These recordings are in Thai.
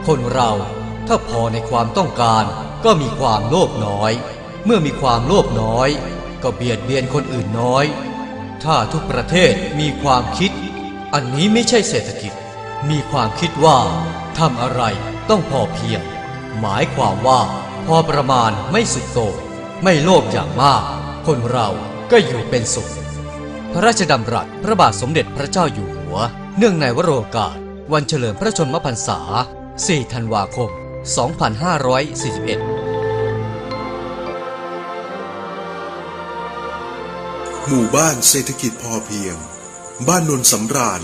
คนเราถ้าพอในความต้องการก็มีความโลภน้อยเมื่อมีความโลภน้อยก็เบียดเบียนคนอื่นน้อยถ้าทุกประเทศมีความคิดอันนี้ไม่ใช่เศรษฐกิจมีความคิดว่าทำอะไรต้องพอเพียงหมายความว่าพอประมาณไม่สุดโต่งไม่โลภอย่างมากคนเราก็อยู่เป็นสุขพระราชดำรัสพระบาทสมเด็จพระเจ้าอยู่หัวเนื่องในวโรกาสวันเฉลิมพระชนมพรรษา 4 ธันวาคม 2541 หมู่บ้านเศรษฐกิจพอเพียงบ้านนนสำราญ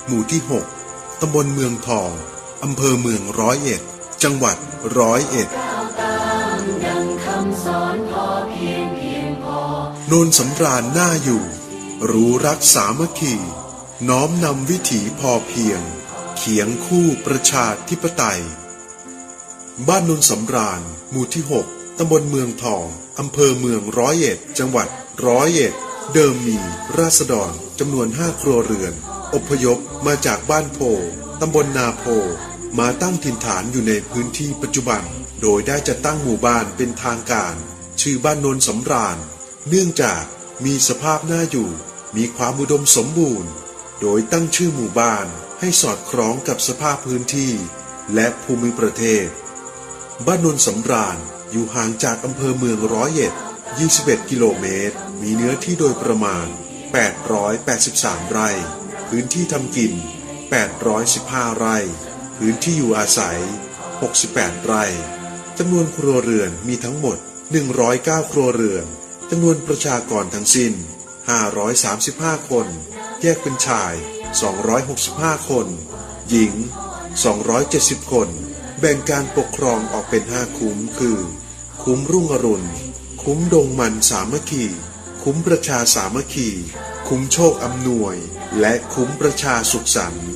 หมู่ที่ 6 ตำบลเมืองทองอำเภอเมือง101 จังหวัด101นนสำราญน่าอยู่รู้รักสามัคคีน้อมนำวิถีพอเพียงเคียงคู่ประชาธิปไตยบ้านนนสำราญหมู่ที่ 6 ตำบลเมืองทองอำเภอเมือง101 จังหวัด101เดิมมีราษฎรจำนวน5 ครัวเรือนอพยพมาจากบ้านโพตำบลนาโพมาตั้งถิ่นฐานอยู่ในพื้นที่ปัจจุบันโดยได้จัดตั้งหมู่บ้านเป็นทางการชื่อบ้านนนสำราญเนื่องจากมีสภาพน่าอยู่มีความอุดมสมบูรณ์โดยตั้งชื่อหมู่บ้านให้สอดคล้องกับสภาพพื้นที่และภูมิประเทศบ้านนนสำราญอยู่ห่างจากอำเภอเมือง21 กิโลเมตรมีเนื้อที่โดยประมาณ883 ไร่พื้นที่ทำกิน815 ไร่พื้นที่อยู่อาศัย68 ไร่จำนวนครัวเรือนมีทั้งหมด109 ครัวเรือนจำนวนประชากรทั้งสิ้น535 คนแยกเป็นชาย265 คนหญิง270 คนแบ่งการปกครองออกเป็น5คุ้มคือคุ้มรุ่งอรุณคุ้มดงมันสามัคคีคุ้มประชาสามัคคีคุ้มโชคอำนวยและคุ้มประชาสุขสันต์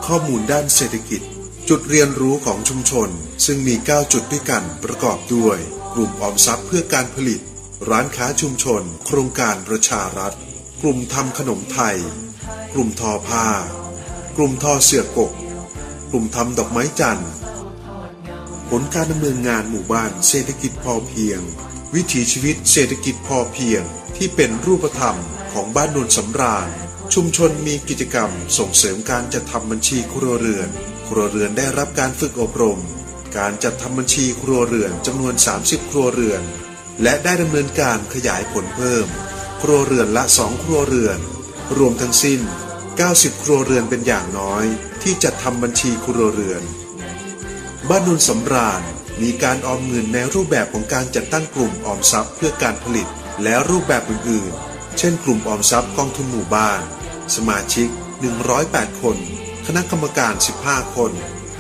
ข้อมูลด้านเศรษฐกิจจุดเรียนรู้ของชุมชนซึ่งมี9จุดด้วยกันประกอบด้วยกลุ่มออมทรัพย์เพื่อการผลิตร้านค้าชุมชนโครงการประชารัฐกลุ่มทำขนมไทยกลุ่มทอผ้ากลุ่มทอเสื่อกกกลุ่มทำดอกไม้จันทร์ผลการดำเนินงานหมู่บ้านเศรษฐกิจพอเพียงวิถีชีวิตเศรษฐกิจพอเพียงที่เป็นรูปธรรมของบ้านนนสำราญชุมชนมีกิจกรรมส่งเสริมการจัดทำบัญชีครัวเรือนได้รับการฝึกอบรมการจัดทำบัญชีครัวเรือนจำนวน30 ครัวเรือนและได้ดำเนินการขยายผลเพิ่มครัวเรือนละ2 ครัวเรือนรวมทั้งสิ้น90 ครัวเรือนเป็นอย่างน้อยที่จัดทำบัญชีครัวเรือนบ้านนนสำราญมีการออมเงินในรูปแบบของการจัดตั้งกลุ่มออมทรัพย์เพื่อการผลิตและรูปแบบอื่นๆเช่นกลุ่มออมทรัพย์กองทุนหมู่บ้านสมาชิก108 คนคณะกรรมการ15 คน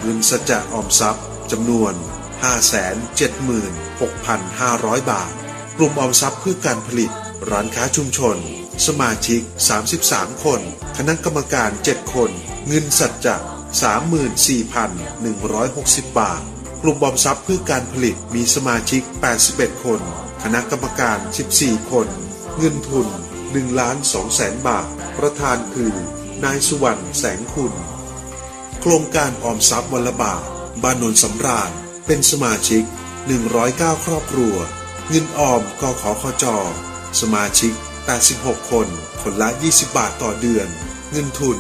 เงินสัจจะออมทรัพย์จำนวน 576,500 บาทกลุ่มออมทรัพย์เพื่อการผลิตร้านค้าชุมชนสมาชิก33 คนคณะกรรมการ7 คนเงินสัจจะ 34,160 บาทกลุ่มออมทรัพย์เพื่อการผลิตมีสมาชิก81 คนคณะกรรมการ14 คนเงินทุน1,200,000 บาทประธานคือนายสุวรรณแสงคุณโครงการออมทรัพย์วันละบาทบ้านนนสำราญเป็นสมาชิก109 ครอบครัวเงินออมกขขจ.สมาชิก86 คนคนละ20 บาทต่อเดือนเงินทุน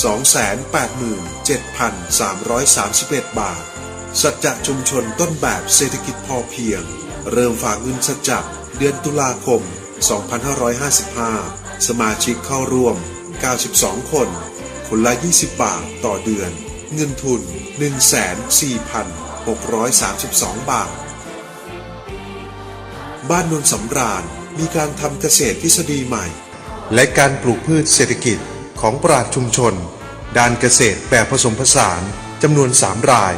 287,331 บาทสัจจะชุมชนต้นแบบเศรษฐกิจพอเพียงเริ่มฝากเงินสัจจะเดือนตุลาคม 2555 สมาชิกเข้าร่วม92 คนคนละ20 บาทต่อเดือนเงินทุน 104,632 บาทบ้านนนสำราญมีการทำเกษตรทฤษฎีใหม่และการปลูกพืชเศรษฐกิจของปราชญ์ชุมชนด้านเกษตรแบบผสมผสานจำนวน3 ราย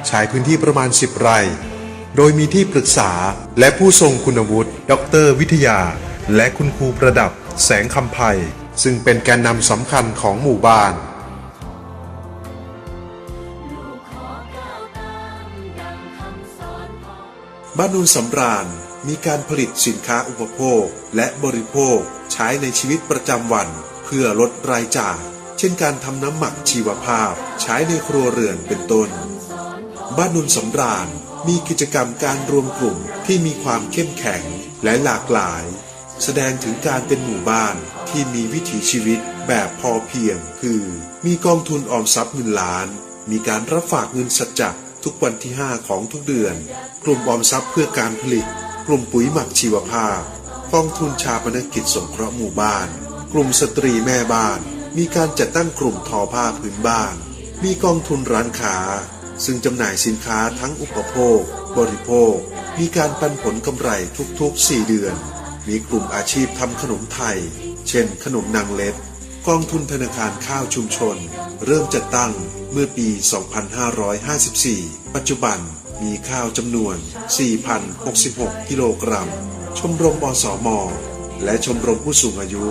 ใช้พื้นที่ประมาณ10 ไร่โดยมีที่ปรึกษาและผู้ทรงคุณวุฒิดร.วิทยาและคุณครูประดับแสงคำไพซึ่งเป็นแกนนำสำคัญของหมู่บ้านบ้านนนสำราญมีการผลิตสินค้าอุปโภคและบริโภคใช้ในชีวิตประจำวันเพื่อลดรายจ่าย ช่นการทำน้ำหมักชีวภาพใช้ในครัวเรือนเป็นต้นบ้านนนสำราญมีกิจกรรมการรวมกลุ่มที่มีความเข้มแข็งและหลากหลายแสดงถึงการเป็นหมู่บ้านที่มีวิถีชีวิตแบบพอเพียงคือมีกองทุนออมทรัพย์เงินล้านมีการรับฝากเงินสัจจะทุกวันที่5ของทุกเดือนกลุ่มออมทรัพย์เพื่อการผลิตกลุ่มปุ๋ยหมักชีวภาพกองทุนชาปนกิจสงเคราะห์หมู่บ้านกลุ่มสตรีแม่บ้านมีการจัดตั้งกลุ่มทอผ้าพื้นบ้านมีกองทุนร้านค้าซึ่งจำหน่ายสินค้าทั้งอุปโภคบริโภคมีการปันผลกำไรทุกๆ4เดือนมีกลุ่มอาชีพทำขนมไทยเช่นขนมนางเล็ดกองทุนธนาคารข้าวชุมชนเริ่มจัดตั้งเมื่อปี 2554 ปัจจุบันมีข้าวจำนวน 4,066 กิโลกรัมชมรมอสม.และชมรมผู้สูงอายุ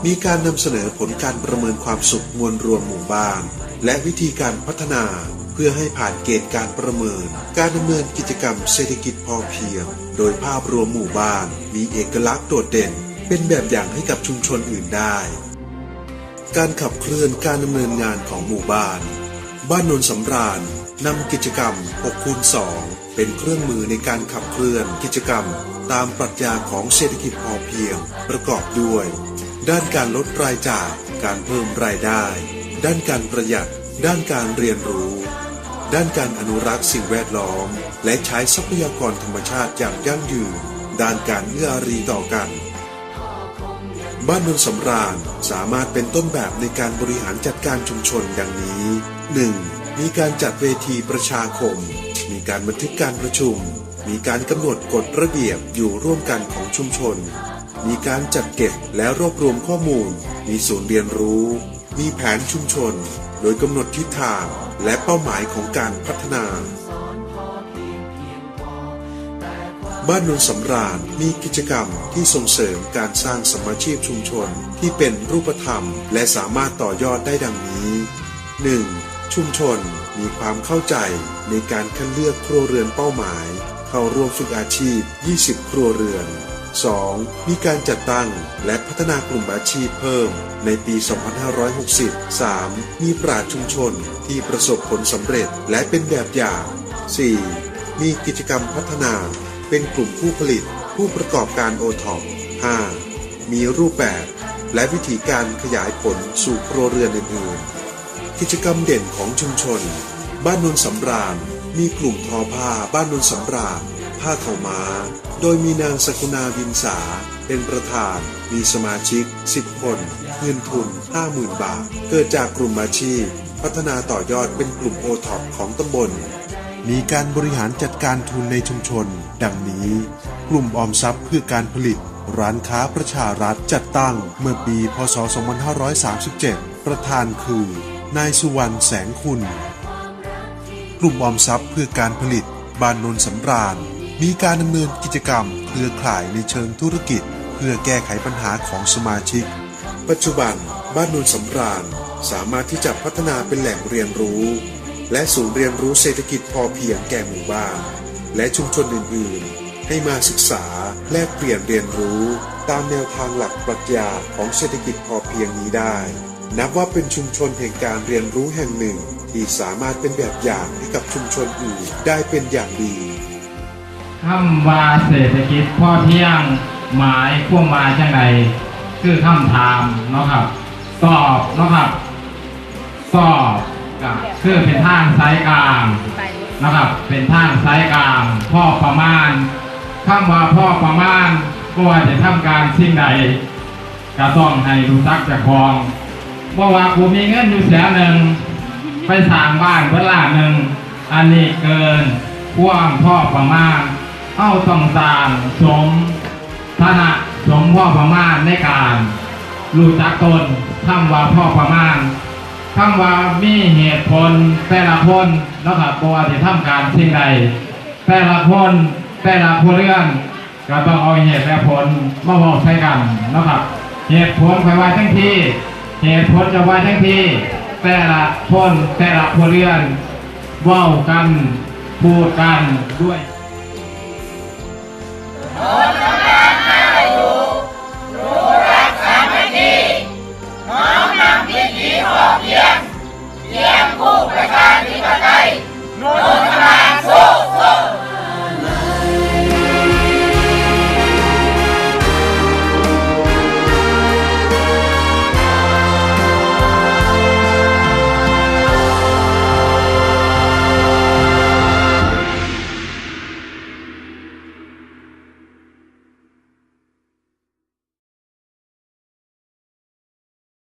มีการนำเสนอผลการประเมินความสุขมวลรวมหมู่บ้านและวิธีการพัฒนาเพื่อให้ผ่านเกณฑ์การประเมินการดำเนินกิจกรรมเศรษฐกิจพอเพียงโดยภาพรวมหมู่บ้านมีเอกลักษณ์โดดเด่นเป็นแบบอย่างให้กับชุมชนอื่นได้การขับเคลื่อนการดำเนินงานของหมู่บ้านนนสำราญนำกิจกรรม 6x2 เป็นเครื่องมือในการขับเคลื่อนกิจกรรมตามปรัชญาของเศรษฐกิจพอเพียงประกอบด้วยด้านการลดรายจ่ายการเพิ่มรายได้ด้านการประหยัดด้านการเรียนรู้ด้านการอนุรักษ์สิ่งแวดล้อมและใช้ทรัพยากรธรรมชาติอย่างยั่งยืนด้านการเอื้ออารีต่อกันบ้านนนสำราญสามารถเป็นต้นแบบในการบริหารจัดการชุมชนดังนี้ 1. มีการจัดเวทีประชาคมมีการบันทึกการประชุมมีการกำหนดกฎระเบียบอยู่ร่วมกันของชุมชนมีการจัดเก็บและรวบรวมข้อมูลมีศูนย์เรียนรู้มีแผนชุมชนโดยกำหนดทิศทางและเป้าหมายของการพัฒนาบ้านนนสำราญมีกิจกรรมที่ส่งเสริมการสร้างสมาชิกชุมชนที่เป็นรูปธรรมและสามารถต่อยอดได้ดังนี้ 1. ชุมชนมีความเข้าใจในการคัดเลือกครัวเรือนเป้าหมายเข้าร่วมฝึกอาชีพ20ครัวเรือน 2. มีการจัดตั้งและพัฒนากลุ่มอาชีพเพิ่มในปี 2560 3. มีปราชญ์ชุมชนที่ประสบผลสำเร็จและเป็นแบบอย่าง 4. มีกิจกรรมพัฒนาเป็นกลุ่มผู้ผลิตผู้ประกอบการโอท็อป 5. มีรูปแบบและวิธีการขยายผลสู่ครัวเรือนอื่นๆกิจกรรมเด่นของชุมชนบ้านนนสำราญมีกลุ่มทอผ้าบ้านนนสำราญผ้าขาวม้าโดยมีนางสกุณาวินสาเป็นประธานมีสมาชิก10คนเงินทุน 50,000 บาทเกิดจากกลุ่มอาชีพพัฒนาต่อยอดเป็นกลุ่มโอท็อปของตำบลมีการบริหารจัดการทุนในชุมชนดังนี้กลุ่มออมทรัพย์เพื่อการผลิตร้านค้าประชารัฐจัดตั้งเมื่อปีพ.ศ. 2537ประธานคือนายสุวรรณแสงคุณกลุ่มออมทรัพย์เพื่อการผลิตบ้านนนสำราญมีการดำเนินกิจกรรมเครือข่ายในเชิงธุรกิจเพื่อแก้ไขปัญหาของสมาชิกปัจจุบันบ้านนนสำราญสามารถที่จะพัฒนาเป็นแหล่งเรียนรู้และศูนย์เรียนรู้เศรษฐกิจพอเพียงแก่หมู่บ้านและชุมชนอื่นๆให้มาศึกษาแลกเปลี่ยนเรียนรู้ตามแนวทางหลักปรัชญาของเศรษฐกิจพอเพียงนี้ได้นับว่าเป็นชุมชนแห่งการเรียนรู้แห่งหนึ่งที่สามารถเป็นแบบอย่างให้กับชุมชนอื่นได้เป็นอย่างดีคำว่าเศรษฐกิจพอเพียงหมายความว่าจังไดคือคำถามเนาะครับตอบเนาะครับตอบก็คือเป็นทางสายกลางนะครับเป็นทางสายกลางพ่อประมาณคำว่าพ่อประมาณก็ว่าจะทำการสิ่งใดก็ต้องให้รู้จักเจ้าของบ่ว่ากูมีเงินอยู่100,000ไปสร้างบ้านเวลาหนึ่งอันนี้เกินความพ่อประมาณเอาต้องสร้างสมฐานะสมพ่อประมาณในการรู้จักตนคำว่าพ่อประมาณคำว่ามีเหตุผลแต่ละคนนะครับบ่ว่าจะทำการสิ่งใดแต่ละคนแต่ละผู้เรื่องก็ต้องเอาเหตุและผลมาบอกใช้กันนะครับเหตุผลไปว่าทั้งที่เหตุผลจะว่าทั้งที่แต่ละคนแต่ละผู้เรื่องเว้ากันพูดกันด้วย